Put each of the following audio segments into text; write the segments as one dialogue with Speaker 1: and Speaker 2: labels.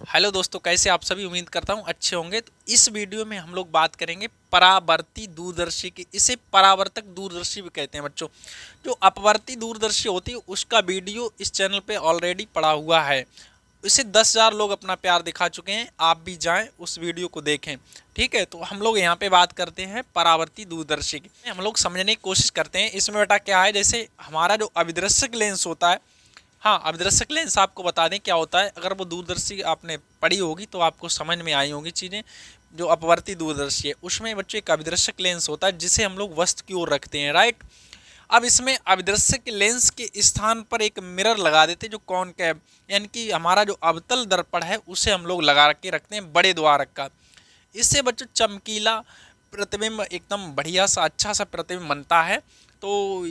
Speaker 1: Hello दोस्तों, कैसे आप सभी। उम्मीद करता हूँ अच्छे होंगे। तो इस वीडियो में हम लोग बात करेंगे परावर्ती दूरदर्शी की। इसे परावर्तक दूरदर्शी भी कहते हैं बच्चों। जो अपवर्ती दूरदर्शी होती है उसका वीडियो इस चैनल पे ऑलरेडी पड़ा हुआ है। इसे 10,000 लोग अपना प्यार दिखा चुके हैं। आप भी जाएं उस वीडियो को देखें। ठीक है, तो हम लोग यहाँ पे बात करते हैं परावर्ती दूरदर्शी की। हम लोग समझने की कोशिश करते हैं इसमें बेटा क्या है। जैसे हमारा जो अभिदर्शक लेंस होता है, हाँ, अभिदर्शक लेंस आपको बता दें क्या होता है। अगर वो दूरदर्शी आपने पढ़ी होगी तो आपको समझ में आई होगी चीज़ें। जो अपवर्ती दूरदर्शी है उसमें बच्चों एक अभिदर्शक लेंस होता है जिसे हम लोग वस्तु की ओर रखते हैं, राइट। अब इसमें अभिदर्शक लेंस के स्थान पर एक मिरर लगा देते हैं जो कॉनकेव, यानी कि हमारा जो अवतल दर्पण है उसे हम लोग लगा के रखते हैं बड़े द्वारक का। इससे बच्चों चमकीला प्रतिबिंब एकदम बढ़िया सा अच्छा सा प्रतिबिंब बनता है। तो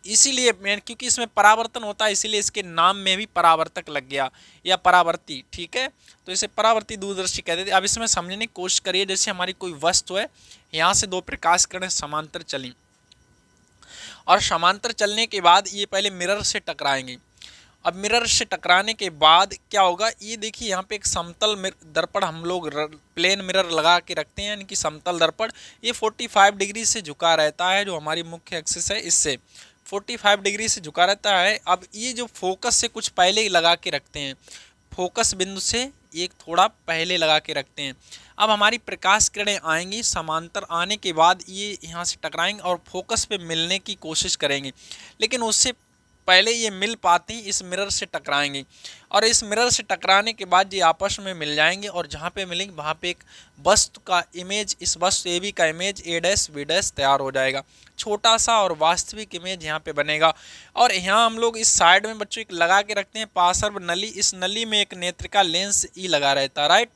Speaker 1: इसीलिए मैं, क्योंकि इसमें परावर्तन होता है इसीलिए इसके नाम में भी परावर्तक लग गया या परावर्ती। ठीक है, तो इसे परावर्ती दूरदर्शी कहते थे। अब इसमें समझने की कोशिश करिए। जैसे हमारी कोई वस्तु है, यहाँ से दो प्रकाश किरणें समांतर चली और समांतर चलने के बाद ये पहले मिरर से टकराएंगी। अब मिरर से टकराने के बाद क्या होगा, ये देखिए यहाँ पे एक समतल दर्पण हम लोग प्लेन मिरर लगा के रखते हैं, यानी कि समतल दर्पण। ये 45 डिग्री से झुका रहता है, जो हमारी मुख्य एक्सिस है इससे 45 डिग्री से झुका रहता है। अब ये जो फोकस से कुछ पहले ही लगा के रखते हैं, फोकस बिंदु से एक थोड़ा पहले लगा के रखते हैं। अब हमारी प्रकाश किरणें आएंगी, समांतर आने के बाद ये यहाँ से टकराएंगे और फोकस पे मिलने की कोशिश करेंगे, लेकिन उससे पहले ये मिल पाती इस मिरर से टकराएंगे और इस मिरर से टकराने के बाद ये आपस में मिल जाएंगे और जहाँ पे मिलेंगे वहाँ पे एक वस्तु का इमेज, इस वस्तु ए बी का image A dash B dash तैयार हो जाएगा। छोटा सा और वास्तविक इमेज यहाँ पे बनेगा। और यहाँ हम लोग इस साइड में बच्चों एक लगा के रखते हैं पार्श्व नली। इस नली में एक नेत्रिका लेंस ई लगा रहता है, राइट।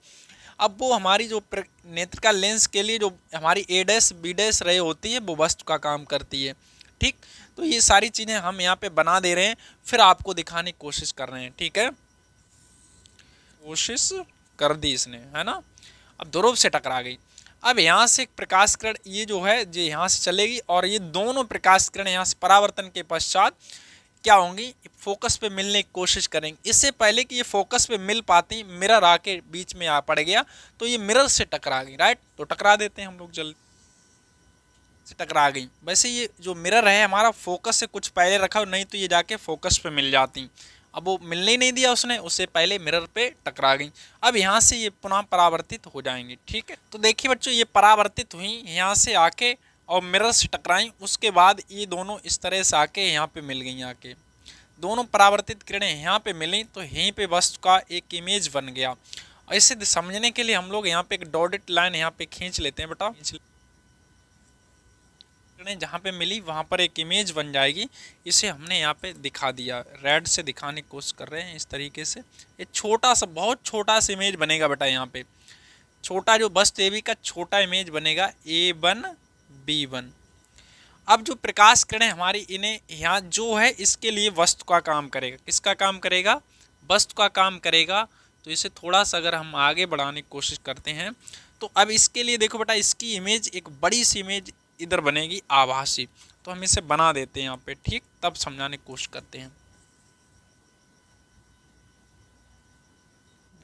Speaker 1: अब वो हमारी जो नेत्रिका लेंस के लिए जो हमारी ए डैश बी डैश रे होती है वो वस्तु का काम करती है। ठीक, तो ये सारी चीज़ें हम यहाँ पे बना दे रहे हैं, फिर आपको दिखाने की कोशिश कर रहे हैं। ठीक है, कोशिश कर दी इसने, है ना। अब ध्रुव से टकरा गई। अब यहाँ से एक प्रकाश किरण ये जो है जो यहाँ से चलेगी और ये दोनों प्रकाश किरण यहाँ से परावर्तन के पश्चात क्या होंगी, फोकस पे मिलने की कोशिश करेंगे। इससे पहले कि ये फोकस पे मिल पाती मिरर आके बीच में आ पड़ गया, तो ये मिरर से टकरा गई, राइट। तो टकरा देते हैं हम लोग, जल्दी से टकरा गई। वैसे ये जो मिरर है हमारा फोकस से कुछ पहले रखा, नहीं तो ये जाके फोकस पे मिल जाती। अब वो मिलने ही नहीं दिया उसने, उससे पहले मिरर पे टकरा गई। अब यहाँ से ये पुनः परावर्तित हो जाएंगी। ठीक है, तो देखिए बच्चों ये परावर्तित हुई यहाँ से आके और मिरर से टकराई। उसके बाद ये दोनों इस तरह से आके यहाँ पे मिल गई। आके दोनों परावर्तित किरणें यहाँ पे मिली तो यहीं पे वस्तु का एक इमेज बन गया। और इसे समझने के लिए हम लोग यहाँ पे एक डॉटेड लाइन यहाँ पे खींच लेते हैं बेटा। जहाँ पे मिली वहाँ पर एक इमेज बन जाएगी। इसे हमने यहाँ पे दिखा दिया, रेड से दिखाने की कोशिश कर रहे हैं इस तरीके से। एक छोटा सा, बहुत छोटा सा इमेज बनेगा बेटा। यहाँ पे छोटा जो वस्तु ए बी का छोटा इमेज बनेगा A1 B1। अब जो प्रकाश किरणें हमारी इन्हें यहाँ जो है इसके लिए वस्तु का काम करेगा। किसका काम करेगा, वस्तु का काम करेगा। तो इसे थोड़ा सा अगर हम आगे बढ़ाने की कोशिश करते हैं तो अब इसके लिए देखो बेटा, इसकी इमेज एक बड़ी सी इमेज इधर बनेगी आभासी। तो हम इसे बना देते हैं यहाँ पे, ठीक, तब समझाने की कोशिश करते हैं।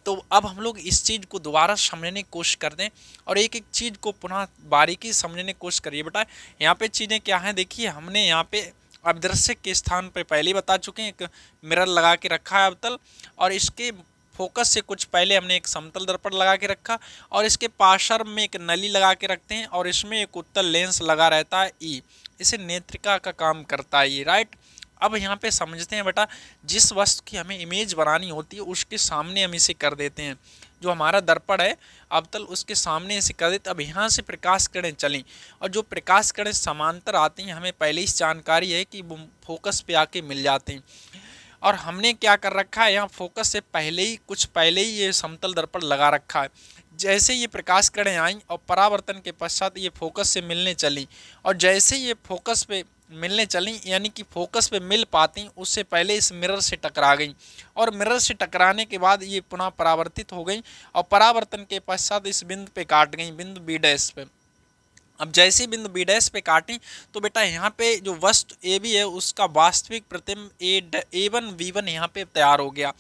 Speaker 1: तो अब हम लोग इस चीज़ को दोबारा समझने की कोशिश करते हैं और एक एक चीज़ को पुनः बारीकी समझने की कोशिश करिए बेटा। यहाँ पे चीज़ें क्या हैं, देखिए हमने यहाँ पे अभिदर्शक के स्थान पे पहले ही बता चुके हैं, एक मिरर लगा के रखा है अवतल, और इसके फोकस से कुछ पहले हमने एक समतल दर्पण लगा के रखा और इसके पार्श्व में एक नली लगा के रखते हैं और इसमें एक उत्तल लेंस लगा रहता है ई। इसे नेत्रिका का काम करता है ये, राइट। अब यहाँ पे समझते हैं बेटा, जिस वस्तु की हमें इमेज बनानी होती है उसके सामने हम इसे कर देते हैं। जो हमारा दर्पण है अवतल उसके सामने इसे कर देते। अब यहाँ से प्रकाश किरणें चलें और जो प्रकाश किरणें समांतर आती हैं, हमें पहले ही जानकारी है कि वो फोकस पे आके मिल जाते हैं। और हमने क्या कर रखा है, यहाँ फोकस से पहले ही कुछ पहले ही ये समतल दर्पण लगा रखा है। जैसे ये प्रकाश किरणें आई और परावर्तन के पश्चात ये फोकस से मिलने चली और जैसे ये फोकस पे मिलने चली, यानी कि फोकस पे मिल पाती, उससे पहले इस मिरर से टकरा गई और मिरर से टकराने के बाद ये पुनः परावर्तित हो गई और परावर्तन के पश्चात इस बिंदु पे काट गई, बिंदु बी डैश पे। अब जैसे ही बिंदु बी डैश पे काटें तो बेटा यहाँ पे जो वस्तु ए बी है उसका वास्तविक प्रतिबिंब ए वन बी वन यहाँ पे तैयार हो गया।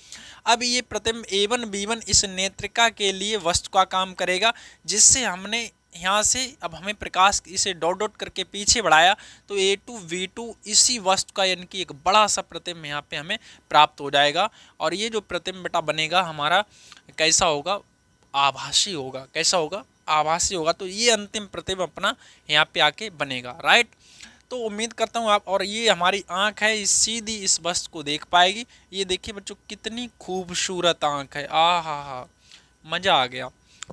Speaker 1: अब ये प्रतिबिंब ए वन बी वन इस नेत्रिका के लिए वस्तु का काम करेगा, जिससे हमने यहाँ से अब हमें प्रकाश इसे डॉट डॉट करके पीछे बढ़ाया तो A2 V2 इसी वस्तु का यानी कि एक बड़ा सा प्रतिबिंब यहाँ पे हमें प्राप्त हो जाएगा। और ये जो प्रतिबिंब बेटा बनेगा हमारा कैसा होगा, आभासी होगा। कैसा होगा, आभासी होगा। तो ये अंतिम प्रतिबिंब अपना यहाँ पे आके बनेगा, राइट। तो उम्मीद करता हूँ आप, और ये हमारी आँख है, सीधी इस वस्तु को देख पाएगी। ये देखिए बच्चों कितनी खूबसूरत आँख है, आ हा मज़ा आ गया,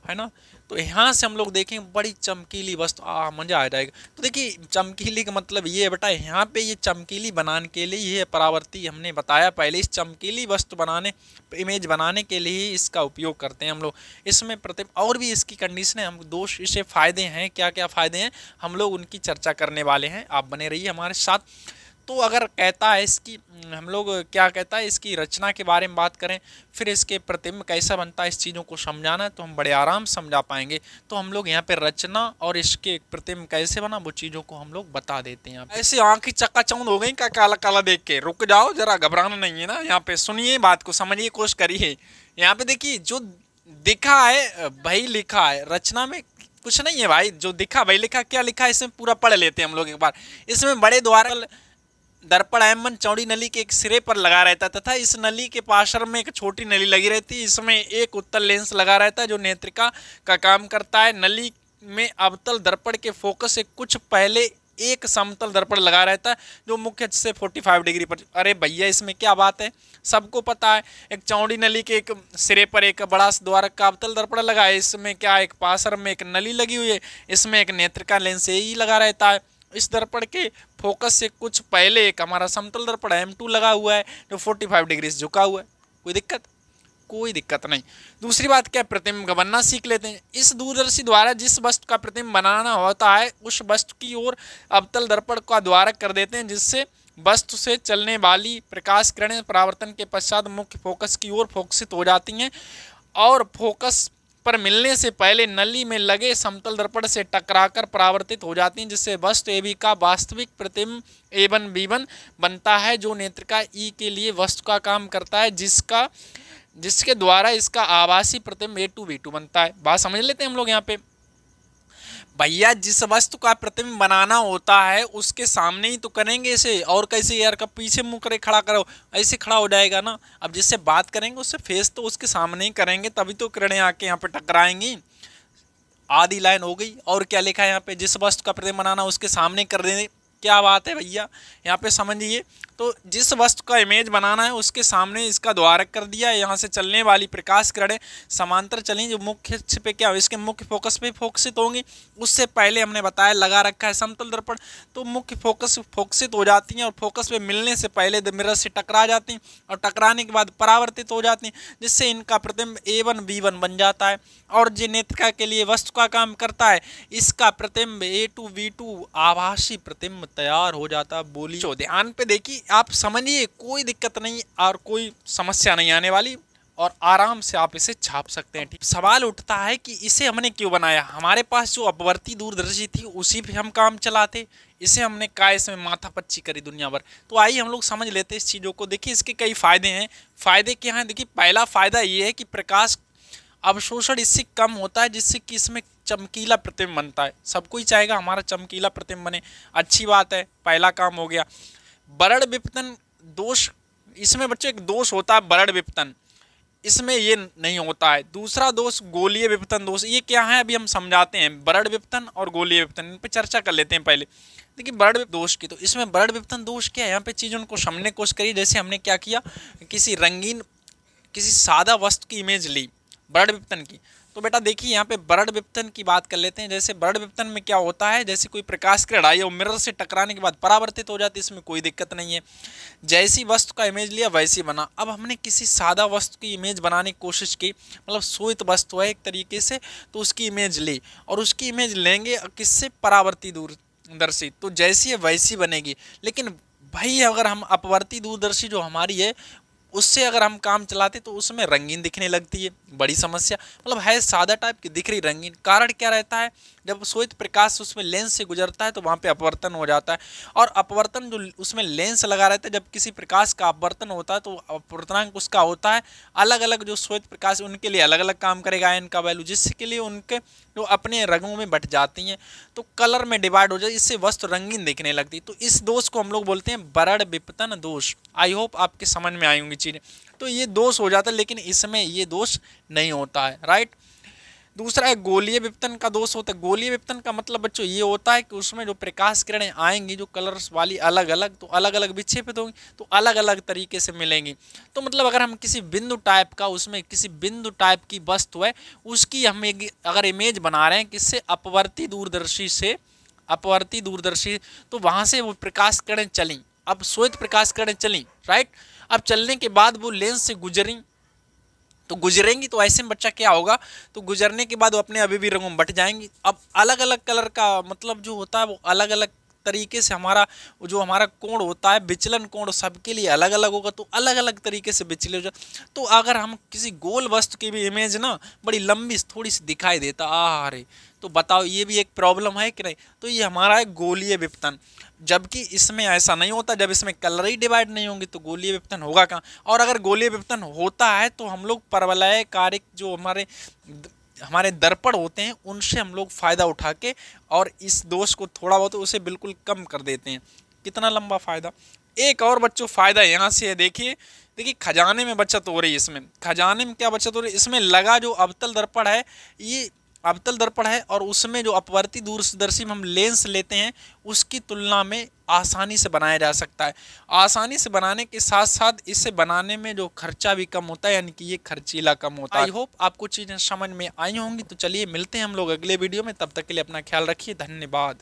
Speaker 1: है ना। तो यहाँ से हम लोग देखें बड़ी चमकीली वस्तु, मज़ा आ जाएगा। तो देखिए चमकीली का मतलब ये है बेटा, यहाँ पे ये चमकीली बनाने के लिए ये परावर्ती हमने बताया पहले, इस चमकीली वस्तु बनाने, इमेज बनाने के लिए इसका उपयोग करते हैं हम लोग। इसमें प्रतिबिंब और भी इसकी कंडीशन है, हम दोष इसे फ़ायदे हैं, क्या क्या फ़ायदे हैं हम लोग उनकी चर्चा करने वाले हैं। आप बने रहिए हमारे साथ। तो अगर कहता है इसकी, हम लोग क्या कहता है इसकी रचना के बारे में बात करें, फिर इसके प्रतिबिंब कैसा बनता है, इस चीज़ों को समझाना है तो हम बड़े आराम से समझा पाएंगे। तो हम लोग यहाँ पे रचना और इसके प्रतिबिंब कैसे बना वो चीज़ों को हम लोग बता देते हैं। ऐसे आँखें चकाचौंध हो गई का काला काला देख के, रुक जाओ जरा, घबराना नहीं है ना। यहाँ पे सुनिए बात को, समझिए, कोशिश करिए। यहाँ पे देखिए जो दिखा है भाई लिखा है, रचना में कुछ नहीं है भाई, जो दिखा भाई लिखा। क्या लिखा है इसमें पूरा पढ़ लेते हैं हम लोग एक बार। इसमें बड़े द्वारा दर्पण M1 चौड़ी नली के एक सिरे पर लगा रहता तथा इस नली के पार्श्व में एक छोटी नली लगी रहती है। इसमें एक उत्तल लेंस लगा रहता है जो नेत्रिका का काम करता है। नली में अवतल दर्पण के फोकस से कुछ पहले एक समतल दर्पण लगा रहता है जो मुख्य अक्ष से 45 डिग्री पर। अरे भैया इसमें क्या बात है, सबको पता है। एक चौड़ी नली के एक सिरे पर एक बड़ा द्वारक का अवतल दर्पण लगा है। इसमें क्या, एक पार्श्व में एक नली लगी हुई है। इसमें एक नेत्रिका लेंस ही लगा रहता है। इस दर्पण के फोकस से कुछ पहले एक हमारा समतल दर्पण M2 लगा हुआ है जो 45 डिग्री से झुका हुआ है। कोई दिक्कत, कोई दिक्कत नहीं। दूसरी बात क्या, प्रतिबिंब का बनना सीख लेते हैं। इस दूरदर्शी द्वारा जिस वस्तु का प्रतिबिंब बनाना होता है उस वस्तु की ओर अवतल दर्पण का द्वारक कर देते हैं, जिससे वस्तु से चलने वाली प्रकाश किरणें परावर्तन के पश्चात मुख्य फोकस की ओर फोकसित हो जाती हैं और फोकस पर मिलने से पहले नली में लगे समतल दर्पण से टकराकर परावर्तित हो जाती हैं, जिससे वस्तु AB का वास्तविक प्रतिबिंब A1 B1 बनता है जो नेत्रिका E के लिए वस्तु का काम करता है, जिसके द्वारा इसका आभासी प्रतिबिंब A2 V2 बनता है। बात समझ लेते हैं हम लोग यहाँ पे। भैया जिस वस्तु का प्रतिबिंब बनाना होता है उसके सामने ही तो करेंगे इसे, और कैसे यार, कब पीछे मुंह करे खड़ा करो, ऐसे खड़ा हो जाएगा ना। अब जिससे बात करेंगे उससे फेस तो उसके सामने ही करेंगे, तभी तो किरणें आके यहाँ पे टकराएंगी। आधी लाइन हो गई। और क्या लिखा है यहाँ पे, जिस वस्तु का प्रतिबिंब बनाना उसके सामने कर देंगे। क्या बात है भैया, यहाँ पे समझिए। तो जिस वस्तु का इमेज बनाना है उसके सामने इसका द्वारक कर दिया। यहाँ से चलने वाली प्रकाश किरणें समांतर चलें जो मुख्य अक्ष पे क्या हो, इसके मुख्य फोकस पे फोकसित होंगी। उससे पहले हमने बताया लगा रखा है समतल दर्पण, तो मुख्य फोकस फोकसित हो जाती हैं और फोकस पे मिलने से पहले मिरर से टकरा जाती हैं और टकराने के बाद परावर्तित हो जाती हैं, जिससे इनका प्रतिबिंब A1 B1 बन जाता है। और जो नेत्रिका के लिए वस्तु का काम करता है इसका प्रतिबिंब A2 V2 आभासी प्रतिबिंब तैयार हो जाता है। बोली ध्यान पे देखिए, आप समझिए, कोई दिक्कत नहीं और कोई समस्या नहीं आने वाली और आराम से आप इसे छाप सकते हैं। ठीक, सवाल उठता है कि इसे हमने क्यों बनाया। हमारे पास जो अपवर्ती दूरदर्शी थी उसी पे हम काम चलाते, इसे हमने कहा इसमें माथापच्ची करी दुनिया भर। तो आइए हम लोग समझ लेते हैं इस चीज़ों को। देखिए इसके कई फायदे हैं। फायदे क्या हैं, देखिए पहला फायदा ये है कि प्रकाश अवशोषण इससे कम होता है, जिससे कि इसमें चमकीला प्रतिबिंब बनता है। सबको ही चाहेगा हमारा चमकीला प्रतिबिंब बने, अच्छी बात है, पहला काम हो गया। बरड़ विपतन दोष, इसमें बच्चों एक दोष होता है बरड़ विपतन, इसमें ये नहीं होता है। दूसरा दोष गोलीय विपतन दोष। ये क्या है अभी हम समझाते हैं। बरड़ विपतन और गोलीय विपतन, इन पे चर्चा कर लेते हैं पहले। देखिए बरड़ दोष की, तो इसमें बरड़ विपतन दोष क्या है, यहाँ पे चीज़ों को समझने की कोशिश करिए। जैसे हमने क्या किया, किसी रंगीन किसी सादा वस्तु की इमेज ली बरड़ विपतन की, तो बेटा देखिए यहाँ पे बरड़ विपतन की बात कर लेते हैं। जैसे बरड़ विपतन में क्या होता है, जैसे कोई प्रकाश किरण आई और मिरर से टकराने के बाद परावर्तित हो जाती है, इसमें कोई दिक्कत नहीं है। जैसी वस्तु का इमेज लिया वैसी बना। अब हमने किसी सादा वस्तु की इमेज बनाने की कोशिश की, मतलब श्वेत वस्तु है एक तरीके से, तो उसकी इमेज ली और उसकी इमेज लेंगे किससे, परावर्ती दूरदर्शी, तो जैसी है वैसी बनेगी। लेकिन भाई अगर हम अपवर्ती दूरदर्शी जो हमारी है उससे अगर हम काम चलाते तो उसमें रंगीन दिखने लगती है, बड़ी समस्या। मतलब है सादा टाइप की दिख रही रंगीन, कारण क्या रहता है, जब श्वेत प्रकाश उसमें लेंस से गुजरता है तो वहाँ पे अपवर्तन हो जाता है, और अपवर्तन जो उसमें लेंस लगा रहता है, जब किसी प्रकाश का अपवर्तन होता है तो अपवर्तनांक उसका होता है अलग अलग, जो श्वेत प्रकाश उनके लिए अलग अलग काम करेगा आयन का वैल्यू, जिसके लिए उनके जो अपने रंगों में बट जाती हैं तो कलर में डिवाइड हो जाए, इससे वस्तु रंगीन दिखने लगती है। तो इस दोष को हम लोग बोलते हैं बरड़ विपतन दोष। आई होप आपके समझ में आई होंगी चीज़ें। तो ये दोष हो जाता है, लेकिन इसमें ये दोष नहीं होता है, राइट। दूसरा है गोलीय विपतन का दोष होता है। गोलीय विपतन का मतलब बच्चों ये होता है कि उसमें जो प्रकाश किरणें आएंगी जो कलर्स वाली अलग अलग, तो अलग अलग विक्षेपित होंगी, तो अलग अलग तरीके से मिलेंगी। तो मतलब अगर हम किसी बिंदु टाइप का, उसमें किसी बिंदु टाइप की वस्तु है, उसकी हम अगर इमेज बना रहे हैं किससे, अपवर्ती दूरदर्शी से, अपवर्ती दूरदर्शी, तो वहाँ से वो प्रकाश किरणें चली, अब श्वेत प्रकाश किरणें चली, राइट। अब चलने के बाद वो लेंस से गुजरी, तो गुजरेंगी तो ऐसे में बच्चा क्या होगा, तो गुजरने के बाद वो अपने अभी भी रंगों में बट जाएंगी। अब अलग अलग कलर का मतलब जो होता है वो अलग अलग तरीके से हमारा जो हमारा कोण होता है, विचलन कोण सबके लिए अलग अलग होगा, तो अलग अलग तरीके से विचलित हो जाए। तो अगर हम किसी गोल वस्तु की भी इमेज ना बड़ी लंबी थोड़ी सी दिखाई देता, अरे तो बताओ ये भी एक प्रॉब्लम है कि नहीं। तो ये हमारा है गोलीय विपतन, जबकि इसमें ऐसा नहीं होता, जब इसमें कलर ही डिवाइड नहीं होंगे तो गोलीय विपतन होगा कहाँ। और अगर गोलीय विपतन होता है तो हम लोग परवलय कारक जो हमारे दर्पण होते हैं उनसे हम लोग फ़ायदा उठा के और इस दोष को थोड़ा बहुत उसे बिल्कुल कम कर देते हैं। कितना लंबा फ़ायदा। एक और बच्चों फ़ायदा यहाँ से है, देखिए खजाने में बचत हो रही है। इसमें खजाने में क्या बचत हो रही है, इसमें लगा जो अवतल दर्पण है, ये अवतल दर्पण है, और उसमें जो अपवर्ती दूरदर्शी में हम लेंस लेते हैं उसकी तुलना में आसानी से बनाया जा सकता है। आसानी से बनाने के साथ साथ इसे बनाने में जो खर्चा भी कम होता है, यानी कि ये खर्चीला कम होता है। आई होप आपको चीज़ें समझ में आई होंगी। तो चलिए मिलते हैं हम लोग अगले वीडियो में, तब तक के लिए अपना ख्याल रखिए, धन्यवाद।